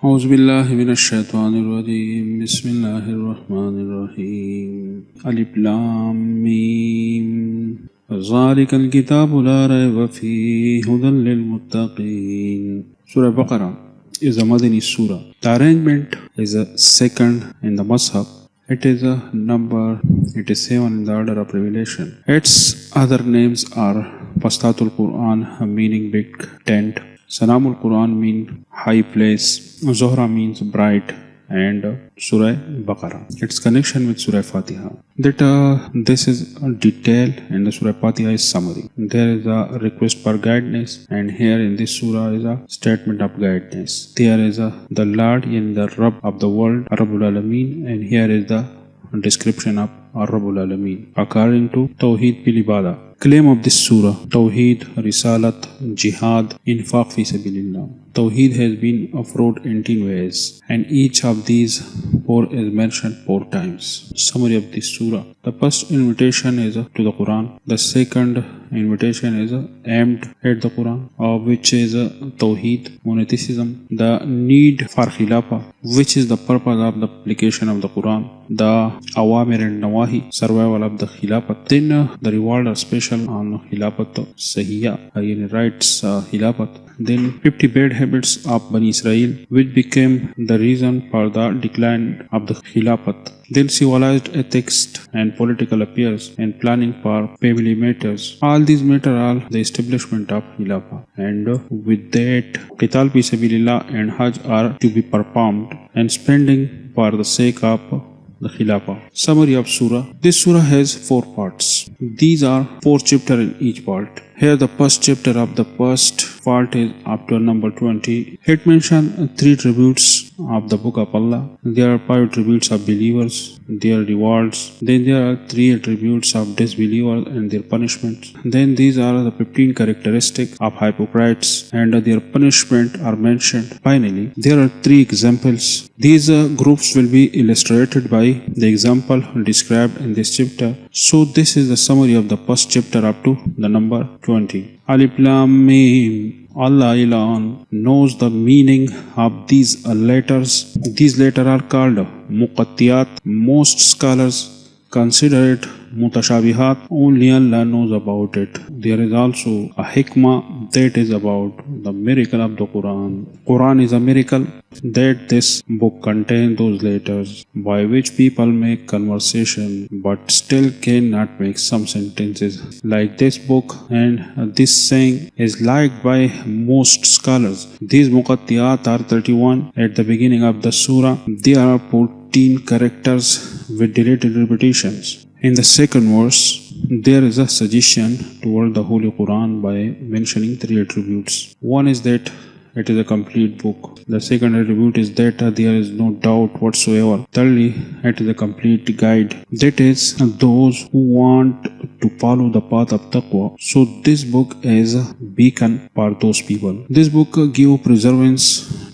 أعوذ بالله من الشيطان الرجيم بسم الله الرحمن الرحيم ألف لام ميم ذلك الكتاب لا ريب فيه هدى للمتقين. Surah Baqara is a Madani surah. The arrangement is a second in the Mashab. It is a number 87 in the order of revelation. Its other names are Fastatul Quran, meaning big tent. Sanamul Quran means high place. Zohra means bright. And Surah Baqara. Its connection with Surah Fatiha. This is a detail and the Surah Fatiha is summary. There is a request for guidance, and here in this surah is a statement of guidance. There is the Lord in the Rabb of the world, Rabbul Alameen, and here is the description of Rabbul Alameen. According to Tawheed bil Ibadah. Claim of this surah: Tawheed, Risalat, Jihad, Infaq fi Sabilillah. Tawheed has been affirmed in 10 ways, and each of these 4 is mentioned 4 times. Summary of this surah: the first invitation is to the Quran. The second invitation is aimed at the Quran, which is Tawheed, monotheism. The need for Khilafah, which is the purpose of the application of the Quran. The Awamir and Nawahi, survival of the Khilafat. Then the reward are special on Khilafat Sahiya, rights Khilafat. Then 50 bad habits of Bani Israel, which became the reason for the decline of the Khilafat. Then civilized ethics and political affairs and planning for family matters. All these matters are the establishment of Khilafah. And with that, Qital fi Sabilillah and Hajj are to be performed, and spending for the sake of the Khilafah. Summary of Surah. This Surah has 4 parts. These are 4 chapters in each part. Here the first chapter of the first part is up to number 20. It mentions 3 tributes of the book of Allah. There are 5 tributes of believers, their rewards. Then there are 3 attributes of disbelievers and their punishments. Then these are the 15 characteristics of hypocrites and their punishment are mentioned. Finally, there are 3 examples. These groups will be illustrated by the example described in this chapter. So this is the summary of the first chapter up to the number 20. Alif Lam Mim. Allah alone knows the meaning of these letters. These letters are called Muqattiyat. Most scholars consider it Mutashabihat. Only Allah knows about it. There is also a hikmah that is about the miracle of the Quran. Quran is a miracle that this book contains those letters by which people make conversation but still cannot make some sentences. Like this book, and this saying is liked by most scholars. These Muqattiyat are 31 at the beginning of the surah. There are 14 characters with deleted repetitions. In the second verse, there is a suggestion toward the Holy Quran by mentioning 3 attributes. One is that it is a complete book. The second attribute is that there is no doubt whatsoever. Thirdly, it is a complete guide. That is, those who want to follow the path of taqwa. So this book is a beacon for those people. This book gives preservance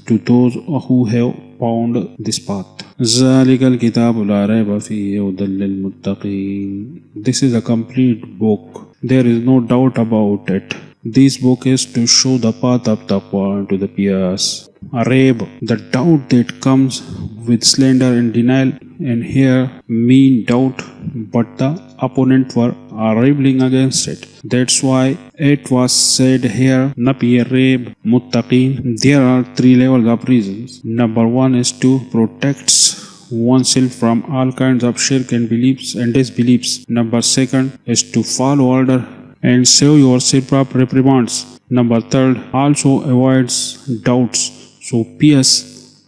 to those who have found this path. ذَلِكَ الْكِتَابُ لَا رَيْبَ فِيهِ هُدًى لِلْمُتَّقِينَ. This is a complete book. There is no doubt about it. This book is to show the path of taqwa to the pious. Arab, the doubt that comes with slander and denial, and here mean doubt, but the opponent were rebelling against it. That's why it was said here, Nabi Arab Muttaqin. There are 3 levels of reasons. Number 1 is to protect oneself from all kinds of shirk and beliefs and disbeliefs. Number 2 is to follow order and save yourself from reprimands. Number 3 also avoids doubts. So pious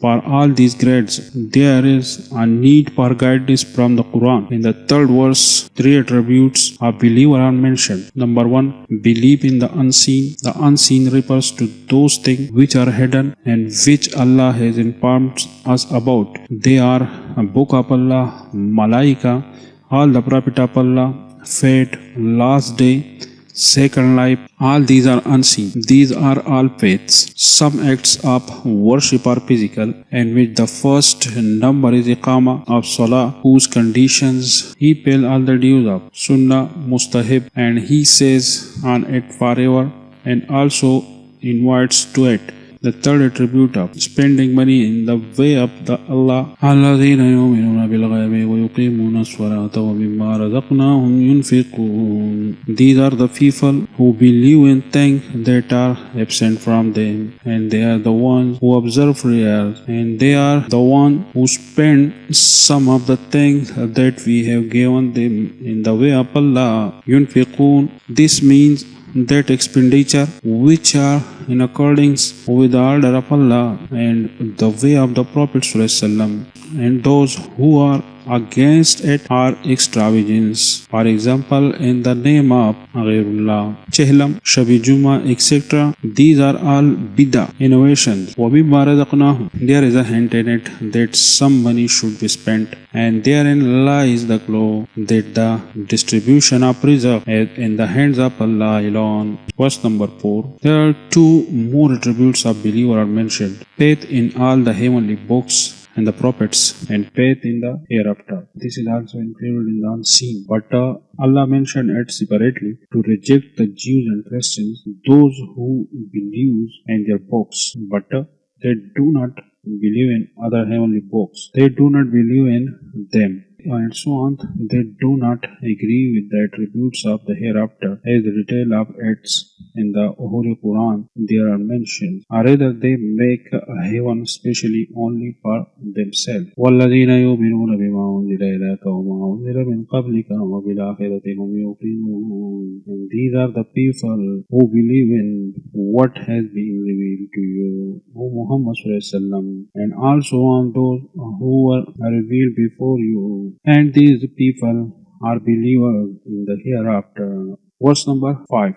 for all these grades, there is a need for guidance from the Quran. In the 3rd verse, 3 attributes of believer are mentioned. Number 1, believe in the unseen. The unseen refers to those things which are hidden and which Allah has informed us about. They are a book of Allah, Malaika, all the prophet of Allah, fate, last day, second life. All these are unseen. These are all faiths. Some acts of worship are physical, and with the first number is Iqama of Salah, whose conditions he pay all the dues of. Sunnah, Mustahib, and he says on it forever, and also invites to it. The third attribute of spending money in the way of the Allah. الذين يؤمنون بالغيب ويقيمون الصلاة ومما رزقناهم ينفقون. These are the people who believe in things that are absent from them, and they are the ones who observe prayers, and they are the ones who spend some of the things that we have given them in the way of Allah. Yunfiqun. This means that expenditure which are in accordance with the order of Allah and the way of the Prophet ﷺ, and those who are against it are extravagance. For example, in the name of Ghairullah, Chehlam, Shabi Juma, etc. These are all bid'ah, innovations. There is a hint in it that some money should be spent, and therein lies the clue that the distribution of rizq is in the hands of Allah alone. Verse number 4. There are two more attributes of believer are mentioned: faith in all the heavenly books and the prophets, and faith in the hereafter. This is also included in the unseen, but Allah mentioned it separately to reject the Jews and Christians, those who believe in their books, but they do not believe in other heavenly books. They do not believe in them, and so on. They do not agree with the attributes of the hereafter, as the detail of it in the Holy Quran there are mentioned, or rather they make a heaven specially only for themselves. وَالَّذِينَ يُؤْمِنُونَ بِمَا أُنزِلَ إِلَيْكَ وَمَا أُنزِلَ مِنْ قَبْلِكَ وَبِالْآخِرَةِ هُمْ يُوقِنُونَ. And these are the people who believe in what has been revealed to you, O Muhammad ﷺ, and also on those who were revealed before you. And these people are believers in the hereafter. Verse number 5.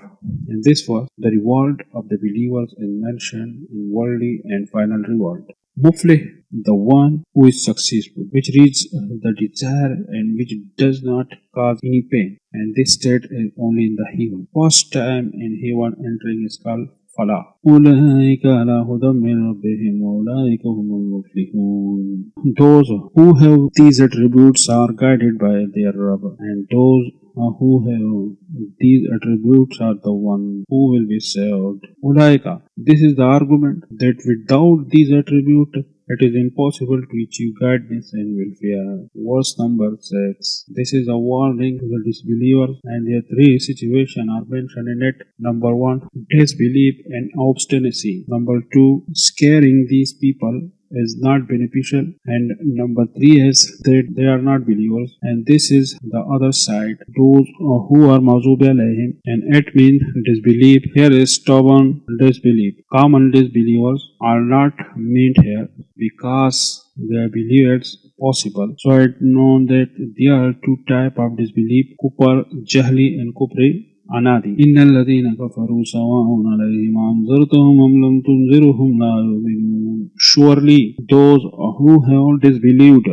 In this verse, the reward of the believers is mentioned in worldly and final reward. Muflih, the one who is successful, which reaches the desire and which does not cause any pain. And this state is only in the heaven. First time in heaven entering is called Falah. أولئك على هدى من ربهم وأولئك هم المفلحون. Those who have these attributes are guided by their Rabb, and those who have these attributes are the one who will be saved. Ulaika. This is the argument that without these attributes, it is impossible to achieve guidance and welfare. Verse number 6. This is a warning to the disbelievers, and their three situations are mentioned in it. Number 1, disbelief and obstinacy. Number 2, scaring these people is not beneficial, and number 3 is that they are not believers, and this is the other side, those who are maghdubi alayhim, and it means disbelief. Here is stubborn disbelief. Common disbelievers are not meant here because their belief is possible. So it known that there are two types of disbelief: kufr jahli and kufr Anadi. Innal ladhina kafaru sawa'un alayhim anzartahum am lam tunzirhum la yu'minun. Surely those who have disbelieved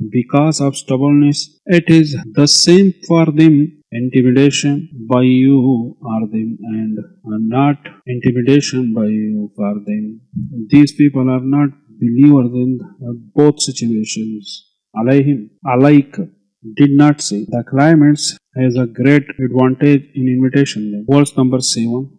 because of stubbornness, it is the same for them. Intimidation by you are them, and not intimidation by you for them. These people are not believers in both situations. Alayhim, alayk did not say. The claimants has a great advantage in invitation. Verse number 7.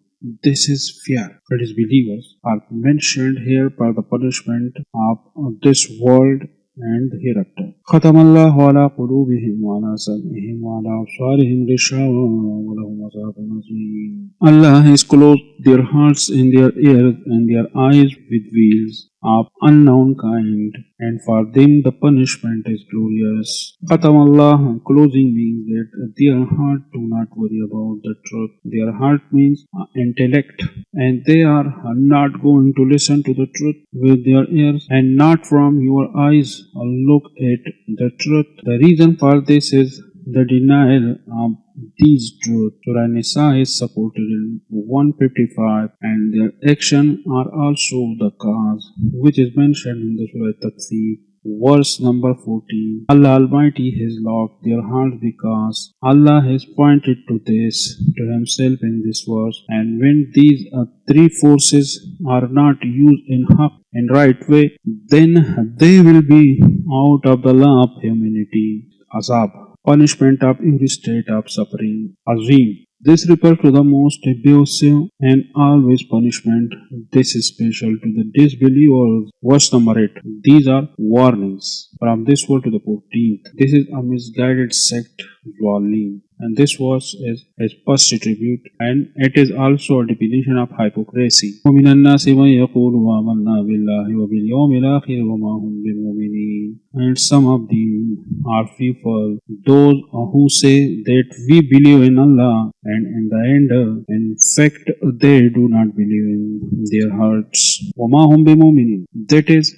This is fear. That is, believers are mentioned here for the punishment of this world and hereafter. ختم الله على قلوبهم وعلى سمعهم وعلى أبصارهم غشاوة ولهم عذاب عظيم. Allah has closed their hearts and their ears and their eyes with veils of unknown kind, and for them the punishment is glorious. Khatam Allah, closing means that their heart do not worry about the truth. Their heart means intellect, and they are not going to listen to the truth with their ears, and not from your eyes look at the truth. The reason for this is the denial of these truths. Surah Nisa is supported in 155, and their action are also the cause, which is mentioned in the Surah Tafseer. Verse number 14. Allah Almighty has locked their hearts because Allah has pointed to this to Himself in this verse, and when these three forces are not used in haq and right way, then they will be out of the law of humanity. Azab, punishment of every state of suffering. Azim, This refers to the most abusive and always punishment. This is special to the disbelievers. Verse number 8. These are warnings. From this word to the 14th. This is a misguided sect, Zalim. And this verse is his first attribute, and it is also a definition of hypocrisy. وَمِنَ النَّاسِ مَن يَقُولُ آمَنَّا بِاللَّهِ وَبِالْيَوْمِ الْآخِرِ وَمَا هُم بِمُؤْمِنِينَ. And some of them are people, those who say that we believe in Allah, and in the end, in fact, they do not believe in their hearts. وَمَا هُم بِمُؤْمِنِينَ. That is,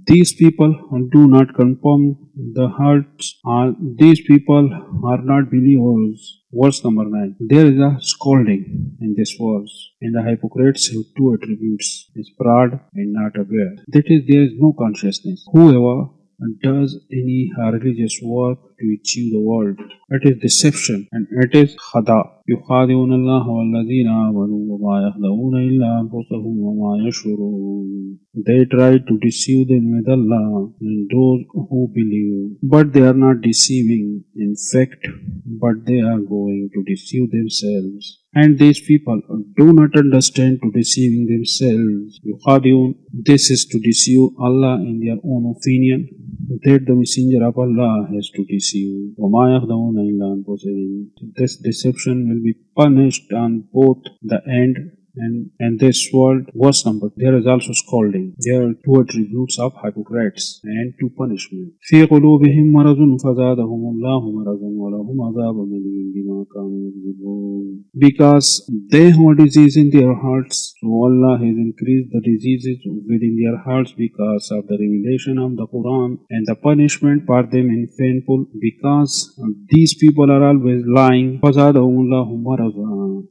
these people do not confirm the hearts, these people are not believers. Verse number 9. There is a scolding in this verse, and the hypocrites have two attributes: is proud and not aware. That is, there is no consciousness. Whoever does any religious work to achieve the world, it is deception and it is khada. يخادعون الله والذين آمنوا وما يخدعون إلا أنفسهم وما يشعرون. They try to deceive them with Allah and those who believe, but they are not deceiving in fact, but they are going to deceive themselves. And these people do not understand to deceiving themselves. يخادعون. This is to deceive Allah in their own opinion, that the messenger of Allah has to deceive. وَمَا يَخْدَعُونَ إِلَّا أَنفُسَهُمْ. This deception will be punished on both the end and this world. Verse number. There is also scolding. There are two attributes of hypocrites and two punishments. في قلوبهم مرض فزادهم الله مرضا ولهم عذاب أليم بما كانوا يكذبون. Because they have a disease in their hearts, so Allah has increased the diseases within their hearts because of the revelation of the Quran, and the punishment for them is painful because these people are always lying. فزادهم الله مرضا.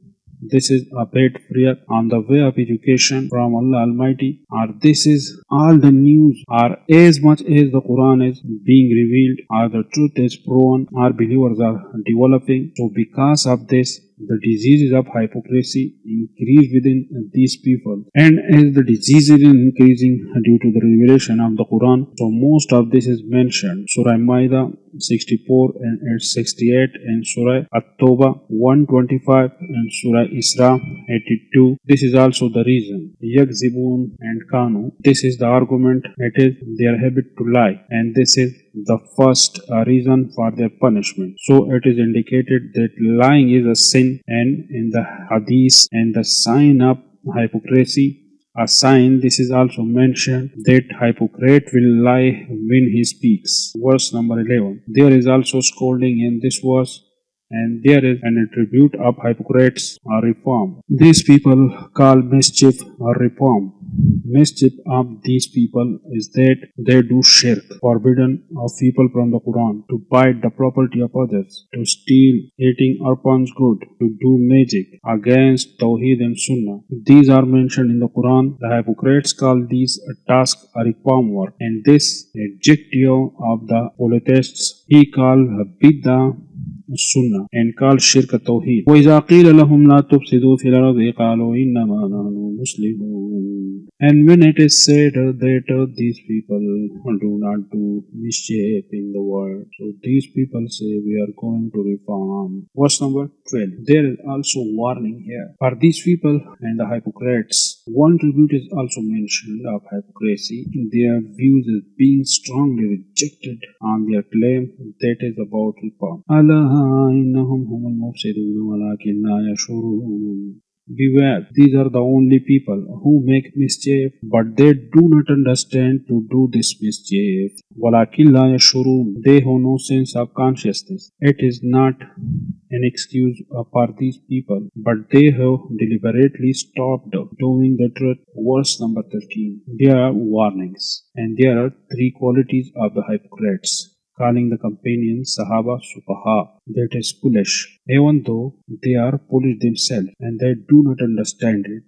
This is a bad prayer on the way of education from Allah Almighty, or this is all the news, or as much as the Quran is being revealed, or the truth is proven, our believers are developing. So because of this, the diseases of hypocrisy increase within these people, and as the disease is increasing due to the revelation of the Quran, so most of this is mentioned. Surah Maida 64 and 68, and Surah At-Tawbah 125, and Surah Isra 82. This is also the reason. Yakzibun and Kanu. This is the argument. It is their habit to lie, and this is the first reason for their punishment. So it is indicated that lying is a sin, and in the hadith and the sign of hypocrisy, a sign, this is also mentioned that hypocrite will lie when he speaks. Verse number 11. There is also scolding in this verse, and there is an attribute of hypocrites or reform. These people call mischief or reform. Mischief of these people is that they do shirk, forbidden of people from the Quran, to bite the property of others, to steal, eating orphans' good, to do magic against Tawheed and Sunnah. These are mentioned in the Quran. The hypocrites call these a task a reform work, and this adjective of the polytheists he called bid'ah السنة and called shirk التوحيد. وإذا قيل لهم لا تفسدوا في الأرض قالوا إنما نحن مسلمون. And when it is said that these people do not do mischief in the world, so these people say we are going to reform. Verse number 12. There is also warning here for these people and the hypocrites. One tribute is also mentioned of hypocrisy. Their views is being strongly rejected on their claim that is about reform. Allah innahum humul mufsidun walakin la yashurun. Beware, these are the only people who make mischief, but they do not understand to do this mischief. وَلَكِنْ لَا يَشْعُرُونَ. They have no sense of consciousness. It is not an excuse for these people, but they have deliberately stopped doing the truth. Verse number 13. There are warnings, and there are three qualities of the hypocrites, calling the companions Sahaba Sufaha, that is foolish, even though they are foolish themselves and they do not understand it.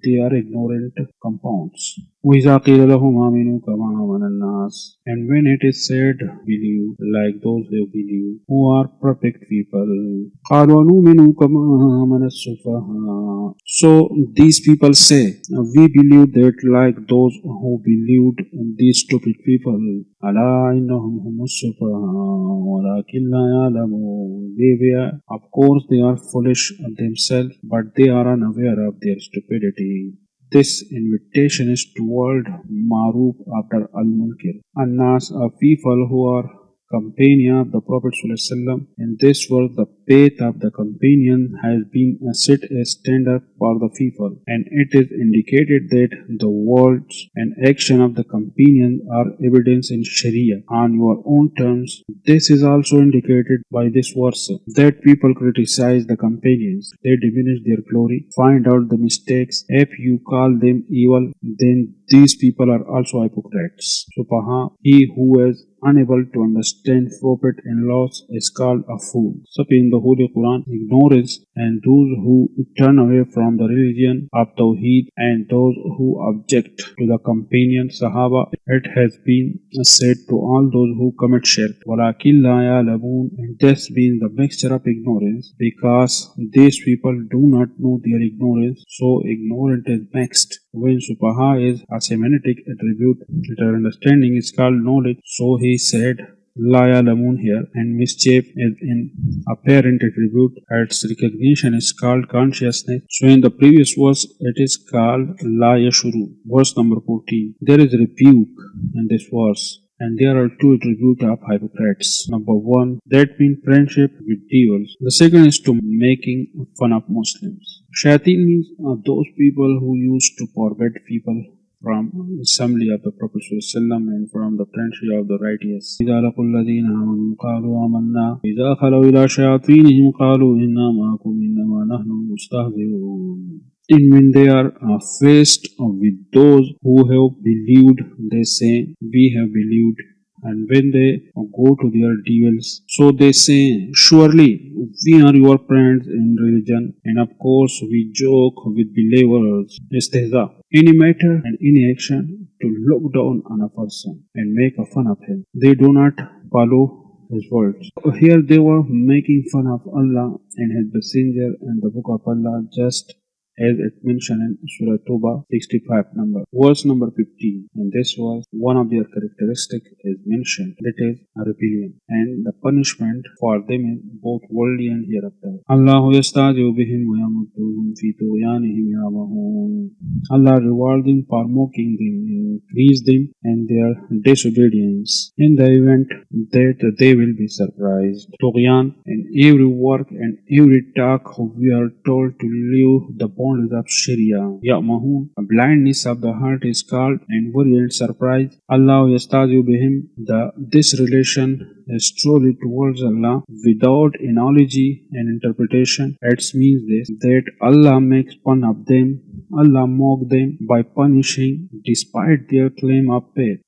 they are ignorant compounds. وَإِذَا قِيلَ لَهُمْ آمِنُوا كَمَا آمَنَ النَّاسُ, and when it is said, believe like those who believe, who are perfect people, قَالُوا نُؤْمِنُ كَمَا آمَنَ السُّفَهَاءُ, so these people say, we believe that like those who believed these stupid people. أَلَا إِنَّهُمْ هُمُ السُّفَهَاءُ وَلَكِنْ لَا يَعْلَمُونَ, of course they are foolish themselves, but they are unaware of their stupidity. This invitation is toward Maruf after Al-Munkir. An-Nas are people who are companion of the Prophet ﷺ. In this world, the faith of the companion has been set a standard for the people, and it is indicated that the words and action of the companion are evidence in Sharia on your own terms. This is also indicated by this verse that people criticize the companions, they diminish their glory, find out the mistakes. If you call them evil, then these people are also hypocrites. Supaha, he who is unable to understand Prophet and laws is called a fool. So in the Holy Quran, ignorance and those who turn away from the religion of Tawheed and those who object to the companion Sahaba, it has been said to all those who commit shirk. وَلَكِنْ لَا يَعْلَمُونَ, and this means the mixture of ignorance, because these people do not know their ignorance, so ignorant is mixed. When Supaha is a Semitic attribute, their understanding is called knowledge, so he said La Ya'lamun here, and mischief is an apparent attribute. Its recognition is called consciousness. So in the previous verse, it is called La Yashuru. Verse number 14. There is rebuke in this verse. And there are two attributes of hypocrites. Number one, that means friendship with devils. The second is to making fun of Muslims. Shayateen means those people who used to forbid people from assembly of the Prophet ﷺ and from the friendship of the righteous. إِذَا لَقُوا الَّذِينَ آمَنُوا قَالُوا آمَنَّا إِذَا خَلَوْا إِلَى شَيَاطِينِهِمْ قَالُوا إِنَّا مَعَكُمْ إِنَّمَا نَحْنُ مُسْتَهْزِئُونَ. And when they are faced with those who have believed, they say, we have believed. And when they go to their devils, so they say, surely we are your friends in religion, and of course we joke with believers. Istihza, any matter and any action to look down on a person and make a fun of him. They do not follow his words. Here they were making fun of Allah and His Messenger and the Book of Allah, just as it mentioned in Surah Toba 65 verse number 15, and this was one of their characteristics is mentioned, that is a rebellion, and the punishment for them is both worldly and hereafter. Allahu yasta'ji'u bihim wa yamudduhum fi tughyanihim ya'mahun. Allah reward them for mocking them and increase them in their disobedience in the event that they will be surprised. Tughyan, in every work and every talk we are told to leave the boundaries of Sharia. Ya'mahun, a blindness of the heart is called, and worry and surprise. Allah yasta'ji'u bihim, this relation is truly towards Allah without analogy and interpretation. It means this, that Allah makes fun of them, Allah mock them by punishing despite their claim of faith.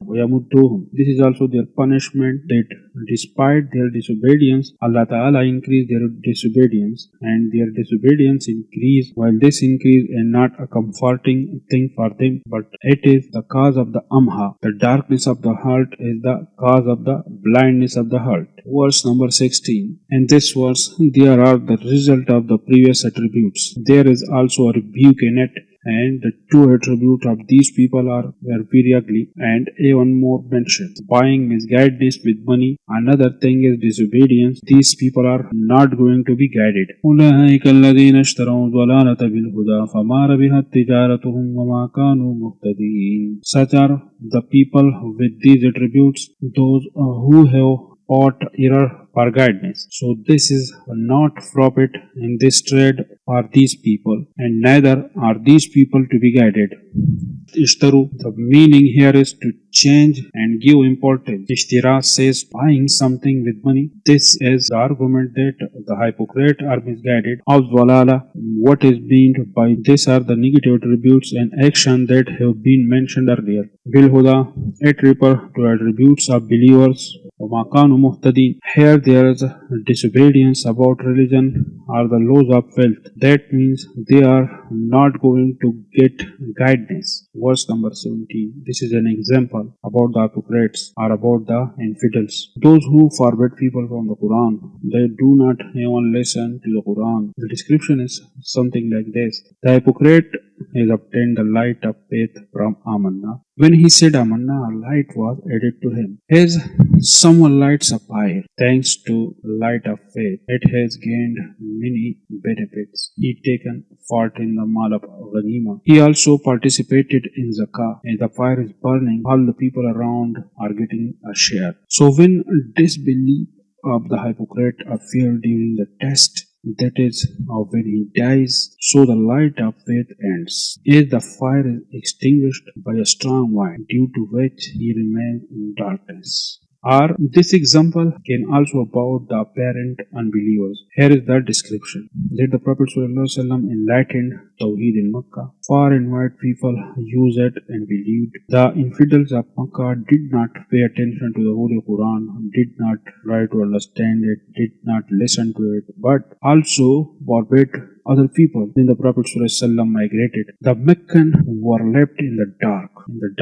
This is also their punishment, that despite their disobedience, Allah Ta'ala increase their disobedience, and their disobedience increase, while this increase is not a comforting thing for them, but it is the cause of the amha. The darkness of the heart is the cause of the blindness of the heart. Verse number 16. In this verse, there are the result of the previous attributes. There is also a rebuke in it, and the two attributes of these people are very ugly, and even more mentioned. Buying misguidedness with money. Another thing is disobedience. These people are not going to be guided. أولئك الذين اشتروا الضلالة بالهدى فما ربحت تجارتهم وما كانوا مهتدين. Such are the people with these attributes, those who have bought error for guidance. So this is not profit in this trade for these people, and neither are these people to be guided. Ishtaru, the meaning here is to change and give importance. Ishtira says buying something with money. This is the argument that the hypocrite are misguided. Of Walala, what is meant by this are the negative attributes and action that have been mentioned earlier. Bilhuda, it refers to attributes of believers. Here there is a disobedience about religion or the laws of wealth. That means they are not going to get guidance. Verse number 17. This is an example about the hypocrites or about the infidels. Those who forbid people from the Quran, they do not even listen to the Quran. The description is something like this. The hypocrite has obtained the light of faith from Amanna. When he said Amanna, a light was added to him. As someone lights a fire, thanks to light of faith, it has gained many benefits. He taken part in the mal of Ghanima. He also participated in Zakah. As the fire is burning, all the people around are getting a share. So when disbelief of the hypocrite appear during the test, that is when he dies, so the light of faith ends. As the fire is extinguished by a strong wind, due to which he remains in darkness. Or this example can also about the apparent unbelievers. Here is the description. That the Prophet ﷺ enlightened Tawheed in Makkah. Far and wide people used it and believed. The infidels of Makkah did not pay attention to the Holy Quran, did not try to understand it, did not listen to it, but also forbade other people. Then the Prophet ﷺ migrated. The Meccan were left in the dark, in the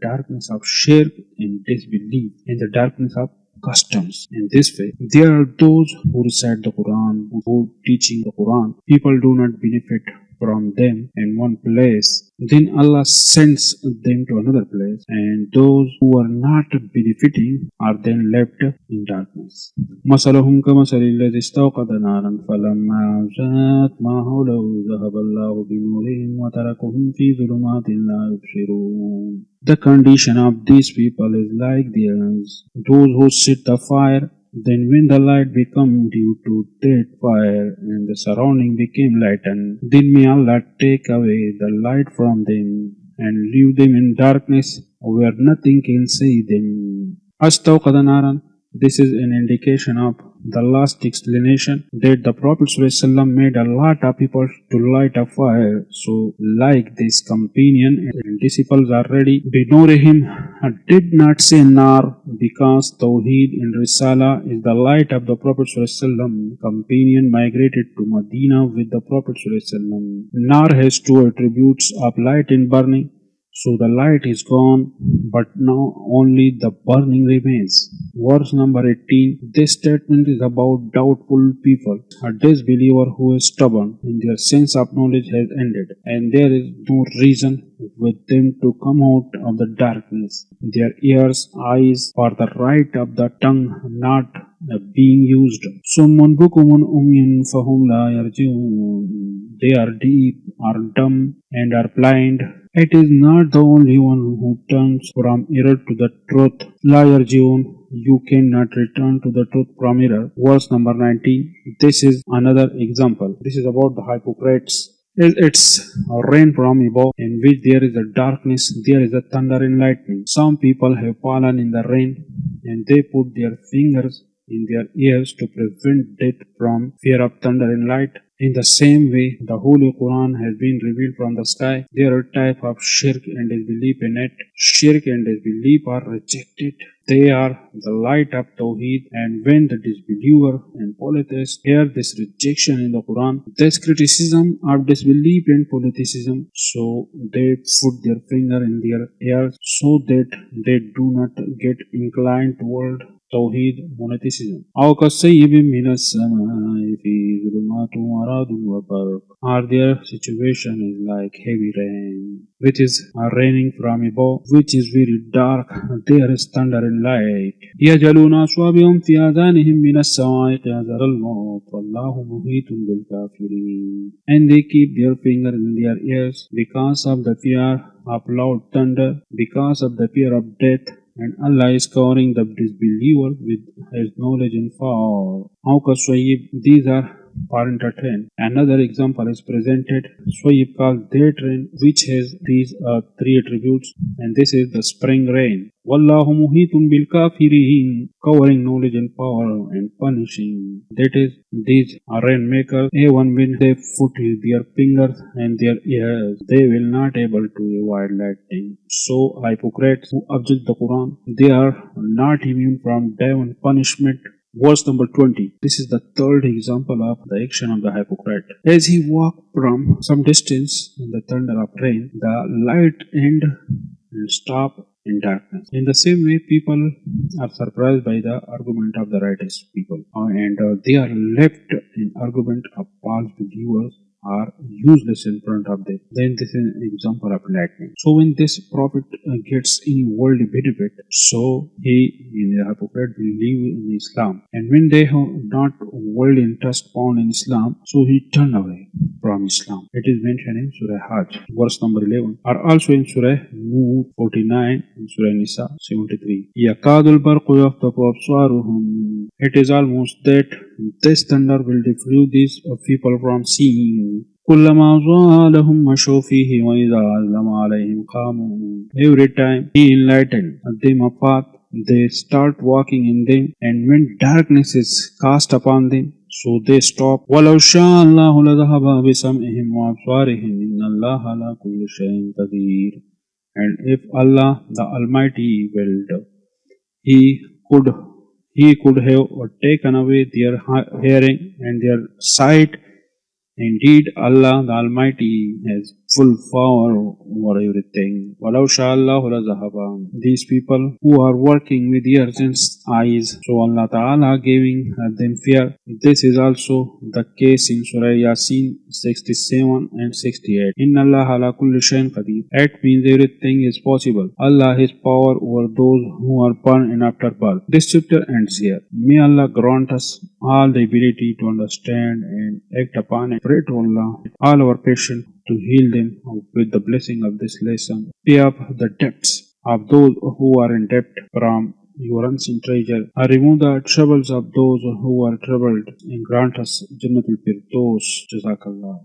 darkness of shirk and disbelief, in the darkness of customs. In this way, there are those who recite the Quran, who teaching the Quran. People do not benefit from them in one place. Then Allah sends them to another place, and those who are not benefiting are then left in darkness. مثلهم كمثل الذي استوقد نارا فلما أضاءت ما حوله ذهب الله بنورهم وتركهم في ظلمات لا يبصرون. The condition of these people is like theirs. Those who set the fire, then when the light became due to that fire and the surrounding became lightened, then may Allah take away the light from them and leave them in darkness where nothing can see them. Astawqada naran. This is an indication of the last explanation that the Prophet ﷺ made a lot of people to light a fire. So like this companion and disciples are ready, Binurihim did not say Nar because Tawheed and Risala is the light of the Prophet ﷺ. Companion migrated to Medina with the Prophet ﷺ. Nar has two attributes of light and burning. So the light is gone, but now only the burning remains. Verse number 18. This statement is about doubtful people, a disbeliever who is stubborn and their sense of knowledge has ended, and there is no reason with them to come out of the darkness. Their ears, eyes, or the right of the tongue not being used. Summun bukumun umyun fahum la yarji'un. They are deaf, are dumb, and are blind. It is not the only one who turns from error to the truth. La yarji'un. You cannot return to the truth from error. Verse number 19. This is another example. This is about the hypocrites. It's rain from above, in which there is a darkness, there is a thunder and lightning. Some people have fallen in the rain, and they put their fingers in their ears to prevent death from fear of thunder and light. In the same way, the Holy Quran has been revealed from the sky. There are type of shirk and disbelief in it. Shirk and disbelief are rejected. They are the light of Tawheed, and when the disbeliever and polytheist hear this rejection in the Quran, this criticism of disbelief and polytheism, so they put their finger in their ears so that they do not get inclined toward Tawheed monotheism. أو كالصيب من السماء في ظلمات ورعد وبرق. Or their situation is like heavy rain, which is raining from above, which is very dark. There is thunder and light. يجعلون أصوابهم في آذانهم من الصواعق حذر الموت والله محيط بالكافرين. And they keep their finger in their ears because of the fear of loud thunder, because of the fear of death. And Allah is covering the disbeliever with His knowledge and power. These are parent ten. Another example is presented. Swayib called that rain which has these three attributes, and this is the spring rain. Wallahu muhitun bil kafirin, covering knowledge and power and punishing. That is, these are rainmakers. Even when they put their fingers and their ears, they will not able to avoid lightning. So hypocrites who object the Quran, they are not immune from divine punishment. Verse number 20. This is the third example of the action of the hypocrite. As he walked from some distance in the thunder of rain, the light ended and stopped in darkness. In the same way, people are surprised by the argument of the righteous people, and they are left in argument of false believers are useless in front of them. Then this is an example of lightning. So when this prophet gets any worldly benefit, so he, the hypocrite, will live in Islam. And when they have not worldly interest found in Islam, so he turned away from Islam. It is mentioned in Surah Hajj, verse number 11, or also in Surah Nur 49 and Surah Nisa 73. يَكَادُ الْبَرْقُ يَخْطَفُ أَبْصَارُهُمْ. It is almost that this thunder will deprive these people from seeing. كُلَّمَا ضَاءَ لَهُمْ مَشَوْا فِيهِ وَإِذَا أَظْلَمَ عَلَيْهِمْ قَامُوا. Every time he enlightened them a path, they start walking in them, and when darkness is cast upon them, so they stop. وَلَوْ شَاءَ اللَّهُ لَذَهَبَ بِسَمْعِهِمْ وَأَبْصَارِهِمْ إِنَّ اللَّهَ عَلَى كُلِّ شَيْءٍ قَدِيرٌ. And if Allah the Almighty willed, He could have taken away their hearing and their sight. Indeed, Allah the Almighty has full power over everything. وَلَوْ شَاءَ اللَّهُ لَذَهَبَ. These people who are working with ears and eyes, so Allah Ta'ala giving them fear. This is also the case in Surah Yasin 67 and 68. Inna Allah ala kulli shayin qadir. It means everything is possible. Allah has power over those who are born in afterbirth. This chapter ends here. May Allah grant us all the ability to understand and act upon it. Pray to Allah, all our patients, to heal them with the blessing of this lesson. Pay up the debts of those who are in debt from your unseen treasure, and remove the troubles of those who are troubled, and grant us Jannatul Firdaus. Jazakallah.